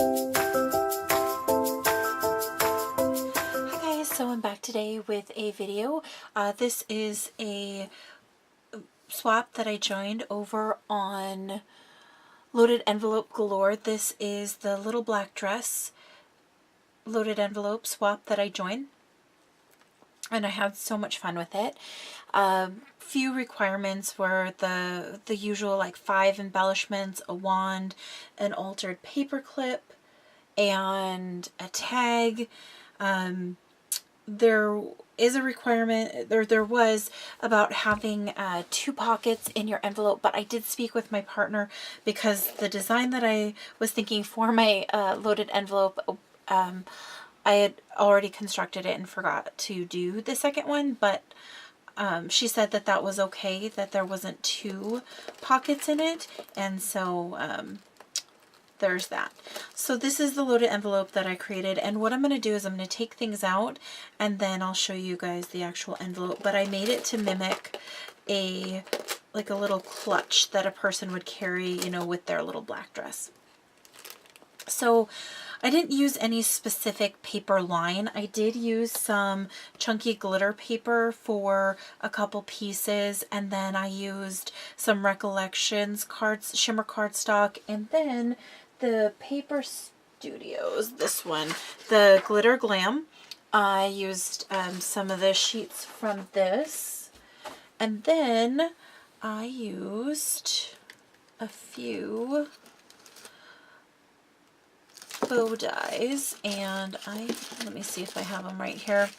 Hi guys, so I'm back today with a video. This is a swap that I joined over on Loaded Envelope Galore. This is the little black dress loaded envelope swap that I joined, and I had so much fun with it. Few requirements were the usual, like 5 embellishments, a wand, an altered paper clip, and a tag. There is a requirement, there was, about having 2 pockets in your envelope, but I did speak with my partner because the design that I was thinking for my loaded envelope, I had already constructed it and forgot to do the second one, but she said that that was okay, that there wasn't 2 pockets in it, and so there's that. So this is the loaded envelope that I created, and what I'm going to do is I'm going to take things out and then I'll show you guys the actual envelope, but I made it to mimic like a little clutch that a person would carry, you know, with their little black dress. So I didn't use any specific paper line. I did use some chunky glitter paper for a couple pieces, and then I used some Recollections cards, shimmer cardstock, and then the Paper Studios, this one, the Glitter Glam. I used some of the sheets from this, and then I used a few bow dies, and let me see if I have them right here.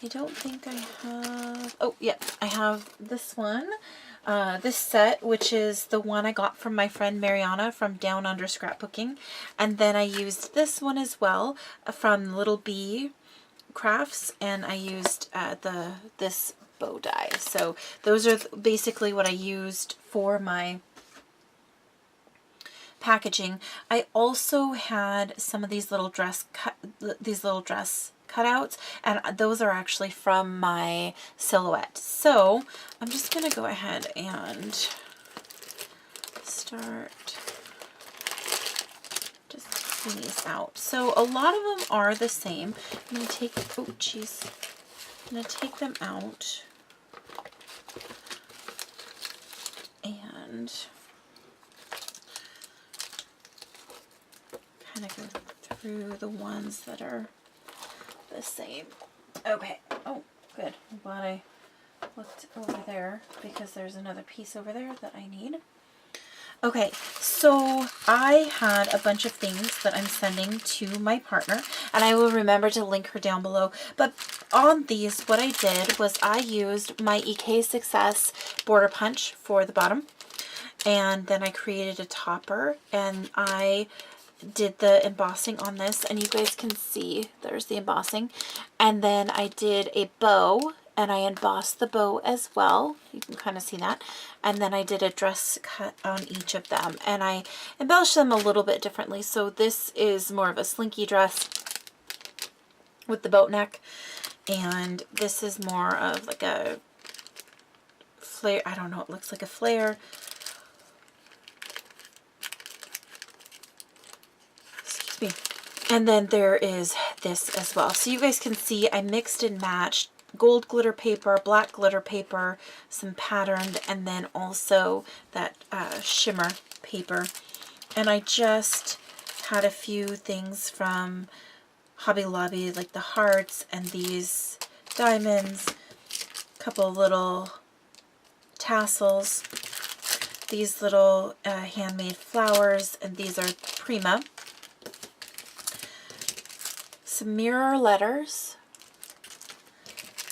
I don't think I have, oh yeah, I have this one, this set, which is the one I got from my friend Mariana from Down Under Scrapbooking, and then I used this one as well from Little Bee Crafts, and I used this bow die. So those are basically what I used for my packaging. I also had some of these little dress cutouts, and those are actually from my silhouette. So I'm just gonna go ahead and start just taking these out. So a lot of them are the same. I'm gonna take, oh geez, I'm gonna take them out and kind of go through the ones that are the same. Okay. Oh, good. I'm glad I looked over there because there's another piece over there that I need. Okay, so I had a bunch of things that I'm sending to my partner, and I will remember to link her down below. But on these, what I did was I used my EK Success border punch for the bottom, and then I created a topper, and I did the embossing on this, and you guys can see there's the embossing, and then I did a bow and I embossed the bow as well. You can kind of see that, and then I did a dress cut on each of them, and I embellished them a little bit differently. So this is more of a slinky dress with the boat neck, and this is more of like a flare, I don't know, it looks like a flare. Me. And then there is this as well. So you guys can see I mixed and matched gold glitter paper, black glitter paper, some patterned, and then also that shimmer paper. And I just had a few things from Hobby Lobby, like the hearts and these diamonds, a couple little tassels, these little handmade flowers, and these are Prima. Some mirror letters,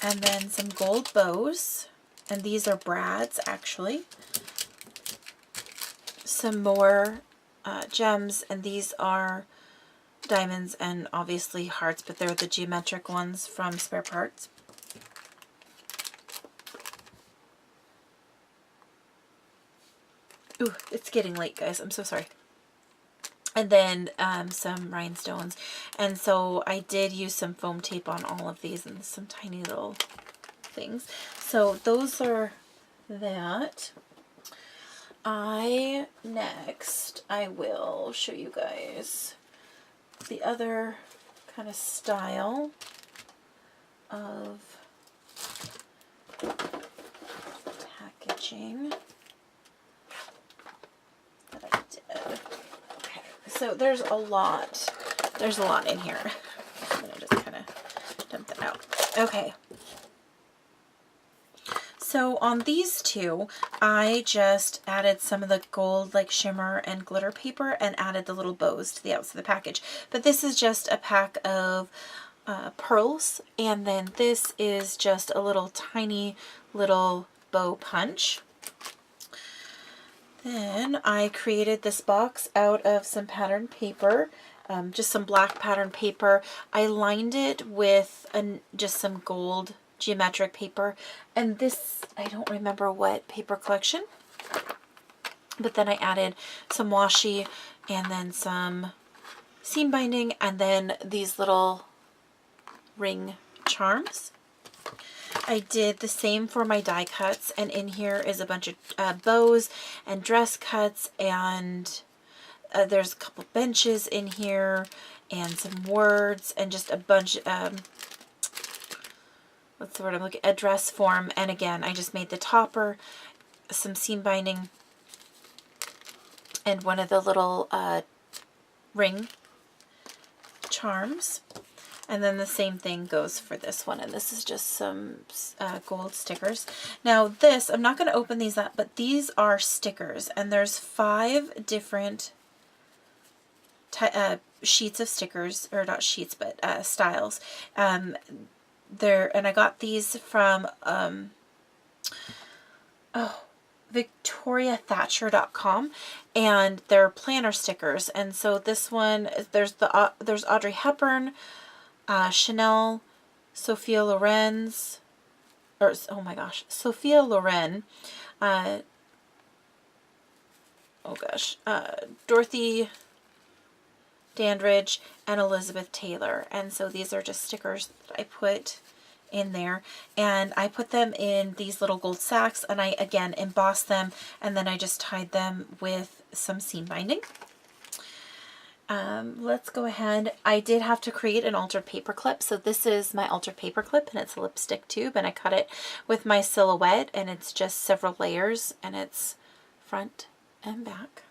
and then some gold bows, and these are brads actually. Some more gems, and these are diamonds and obviously hearts, but they're the geometric ones from Spare Parts. Ooh, it's getting late, guys. I'm so sorry. And then some rhinestones. And so I did use some foam tape on all of these and some tiny little things. So those are that. next I will show you guys the other kind of style of packaging that I did. Okay, so there's a lot in here. I'm gonna just kind of dump that out. Okay. So on these two, I just added some of the gold like shimmer and glitter paper and added the little bows to the outside of the package. But this is just a pack of pearls, and then this is just a little tiny little bow punch. Then I created this box out of some pattern paper, just some black pattern paper. I lined it with just some gold geometric paper, and this, I don't remember what paper collection, but then I added some washi and then some seam binding and then these little ring charms. I did the same for my die cuts, and in here is a bunch of bows and dress cuts, and there's a couple benches in here and some words and just a bunch what's the word I'm looking at? A dress form. And again, I just made the topper, some seam binding, and one of the little ring charms. And then the same thing goes for this one. And this is just some gold stickers. Now this, I'm not going to open these up, but these are stickers. And there's 5 different sheets of stickers, or not sheets, but styles. And I got these from victoriathatcher.com, and they're planner stickers. And so this one, there's Audrey Hepburn, Chanel, Sophia Loren's, or oh my gosh, Sophia Loren, Dorothy Dandridge, and Elizabeth Taylor. And so these are just stickers that I put in there, and I put them in these little gold sacks, and I again embossed them, and then I just tied them with some seam binding. Let's go ahead. I did have to create an altered paper clip. So this is my altered paper clip, and it's a lipstick tube, and I cut it with my silhouette, and it's just several layers, and it's front and back.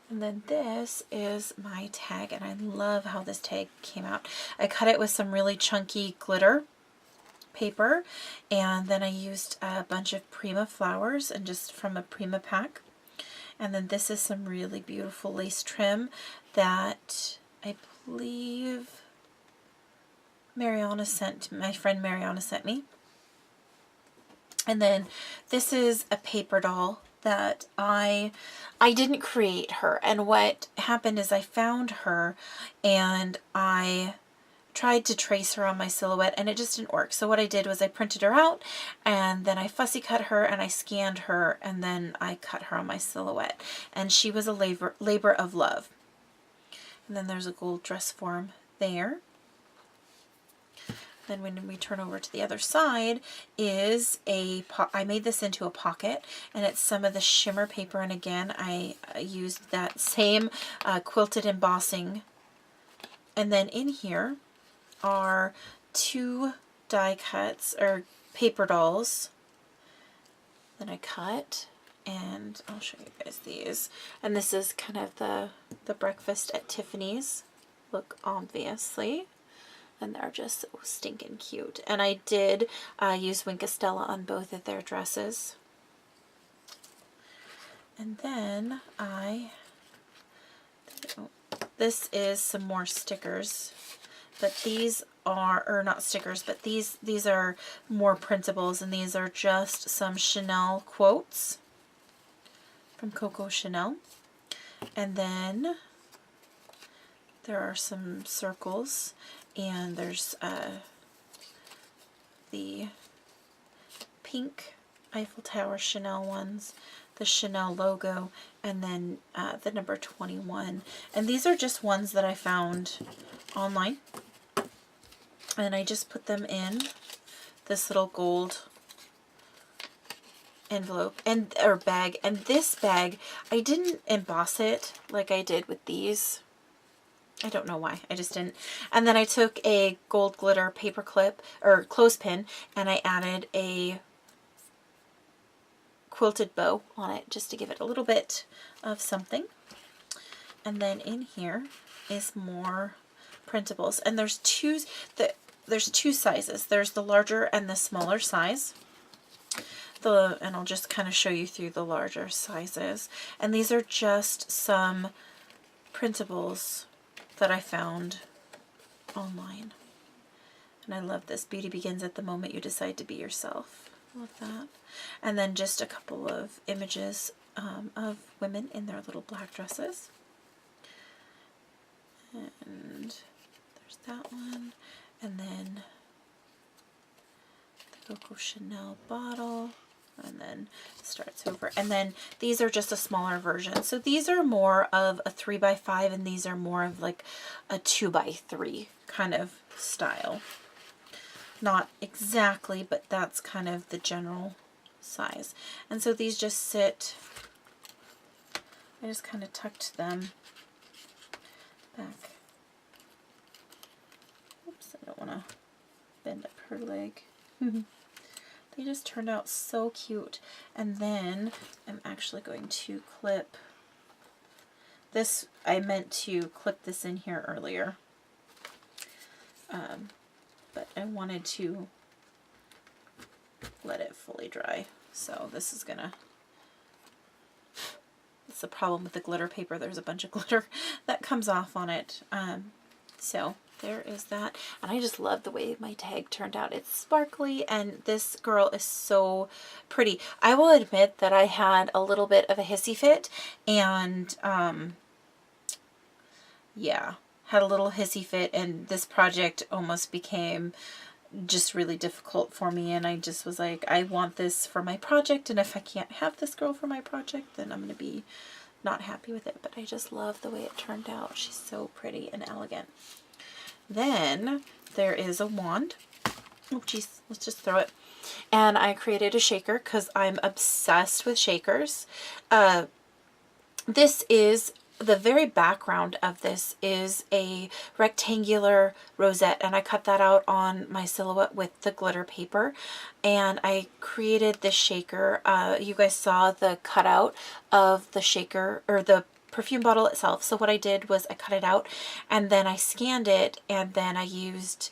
And then this is my tag, and I love how this tag came out. I cut it with some really chunky glitter paper, and then I used a bunch of Prima flowers and just from a Prima pack. And then this is some really beautiful lace trim that I believe my friend Mariana sent me. And then this is a paper doll that I didn't create her. And what happened is I found her and I tried to trace her on my silhouette, and it just didn't work. So what I did was I printed her out, and then I fussy cut her, and I scanned her, and then I cut her on my silhouette. And she was a labor of love. And then there's a gold dress form there. Then when we turn over to the other side is I made this into a pocket, and it's some of the shimmer paper, and again I used that same quilted embossing. And then in here are 2 die cuts, or paper dolls, that I cut, and I'll show you guys these. And this is kind of the breakfast at Tiffany's look, obviously. And they're just so stinking cute. And I did use Winkastella on both of their dresses. And then this is some more stickers. But these are, or not stickers, but these are more printables. And these are just some Chanel quotes from Coco Chanel. And then there are some circles. And there's the pink Eiffel Tower Chanel ones, the Chanel logo, and then the number 21. And these are just ones that I found online. And I just put them in this little gold envelope or bag, and this bag, I didn't emboss it like I did with these. I don't know why, I just didn't. And then I took a gold glitter paper clip or clothespin and I added a quilted bow on it just to give it a little bit of something. And then in here is more printables, and there's two sizes. There's the larger and the smaller size. And I'll just kind of show you through the larger sizes. And these are just some printables that I found online. And I love this. Beauty begins at the moment you decide to be yourself. Love that. And then just a couple of images of women in their little black dresses. And there's that one. And then the Coco Chanel bottle. And then starts over. And then these are just a smaller version. So these are more of a 3x5 and these are more of like a 2x3 kind of style. Not exactly, but that's kind of the general size. And so these just sit, I just kind of tucked them back. Oops, I don't want to bend up her leg. They just turned out so cute. And then I'm actually going to clip this. I meant to clip this in here earlier. But I wanted to let it fully dry. So this is gonna, it's the problem with the glitter paper. There's a bunch of glitter that comes off on it. So there is that. And I just love the way my tag turned out. It's sparkly and this girl is so pretty. I will admit that I had a little bit of a hissy fit and yeah, had a little hissy fit, and this project almost became just really difficult for me, and I just was like, I want this for my project, and if I can't have this girl for my project, then I'm going to be not happy with it. But I just love the way it turned out. She's so pretty and elegant. Then there is a wand. Oh geez, let's just throw it. And I created a shaker because I'm obsessed with shakers. This is, the very background of this is a rectangular rosette, and I cut that out on my silhouette with the glitter paper, and I created this shaker. You guys saw the cutout of the shaker, or the perfume bottle itself. So what I did was I cut it out and then I scanned it, and then I used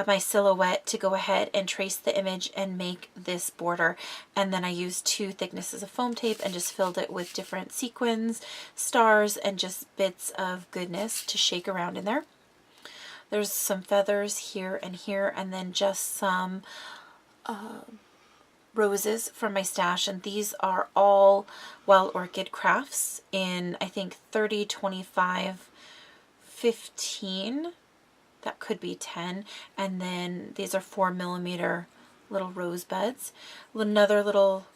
my silhouette to go ahead and trace the image and make this border. And then I used 2 thicknesses of foam tape and just filled it with different sequins, stars, and just bits of goodness to shake around in there. There's some feathers here, and then just some roses from my stash, and these are all Wild Orchid crafts in, I think, 30, 25, 15, that could be 10, and then these are 4mm little rosebuds. Another little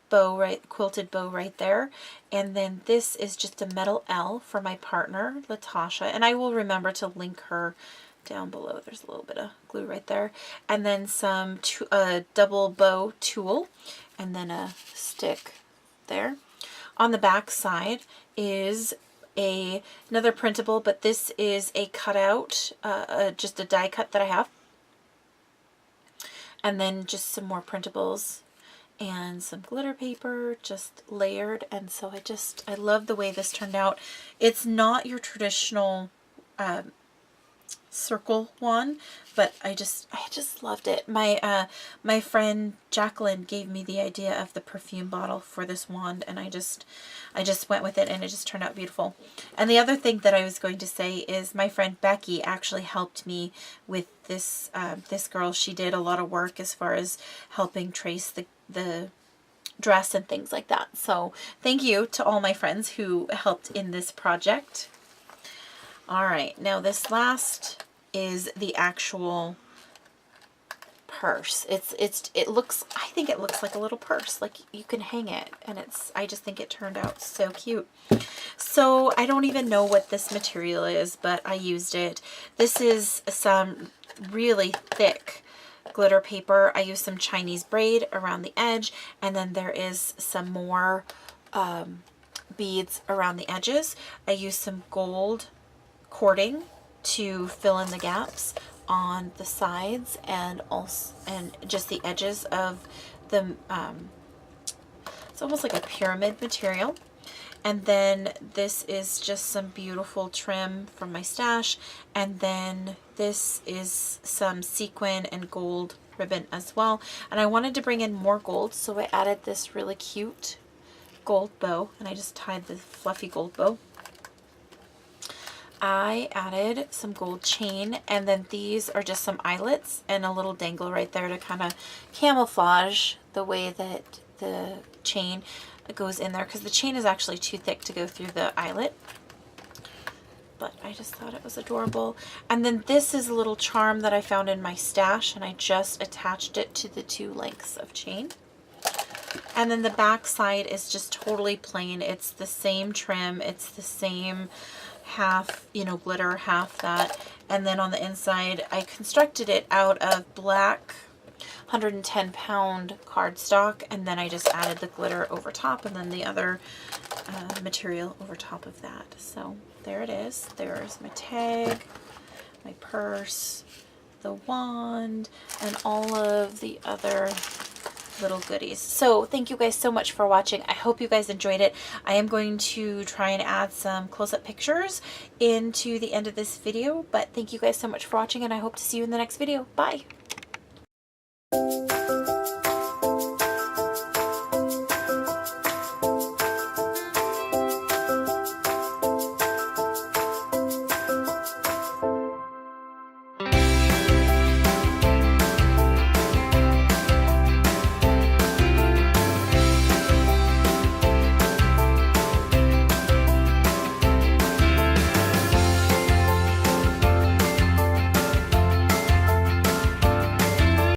bow, right, quilted bow right there, and then this is just a metal L for my partner, Latasha, and I will remember to link her down below. There's a little bit of glue right there, and then some double bow tulle, and then a stick there. On the back side is another printable, but this is a cutout, just a die cut that I have, and then just some more printables and some glitter paper just layered. And so I love the way this turned out. It's not your traditional circle one, but I just loved it. My friend Jacqueline gave me the idea of the perfume bottle for this wand, and I just went with it, and it just turned out beautiful. And the other thing that I was going to say is my friend Becky actually helped me with this this girl. She did a lot of work as far as helping trace the dress and things like that. So thank you to all my friends who helped in this project. All right, now this last is the actual purse. It looks, I think it looks like a little purse, like you can hang it, and I just think it turned out so cute. So I don't even know what this material is, but I used it. This is some really thick glitter paper. I used some Chinese braid around the edge, and then there is some more beads around the edges. I used some gold cording to fill in the gaps on the sides and also just the edges of the it's almost like a pyramid material. And then this is just some beautiful trim from my stash, and then this is some sequin and gold ribbon as well. And I wanted to bring in more gold, so I added this really cute gold bow, and I just tied the fluffy gold bow. I added some gold chain, and then these are just some eyelets and a little dangle right there to kind of camouflage the way that the chain goes in there, because the chain is actually too thick to go through the eyelet. But I just thought it was adorable. And then this is a little charm that I found in my stash, and I just attached it to the 2 lengths of chain. And then the back side is just totally plain. It's the same trim. It's the same half, you know, glitter, half that. And then on the inside, I constructed it out of black 110-pound cardstock, and then I just added the glitter over top, and then the other material over top of that. So there it is. There's my tag, my purse, the wand, and all of the other little goodies. So thank you guys so much for watching. I hope you guys enjoyed it. I am going to try and add some close-up pictures into the end of this video, but thank you guys so much for watching, and I hope to see you in the next video. Bye!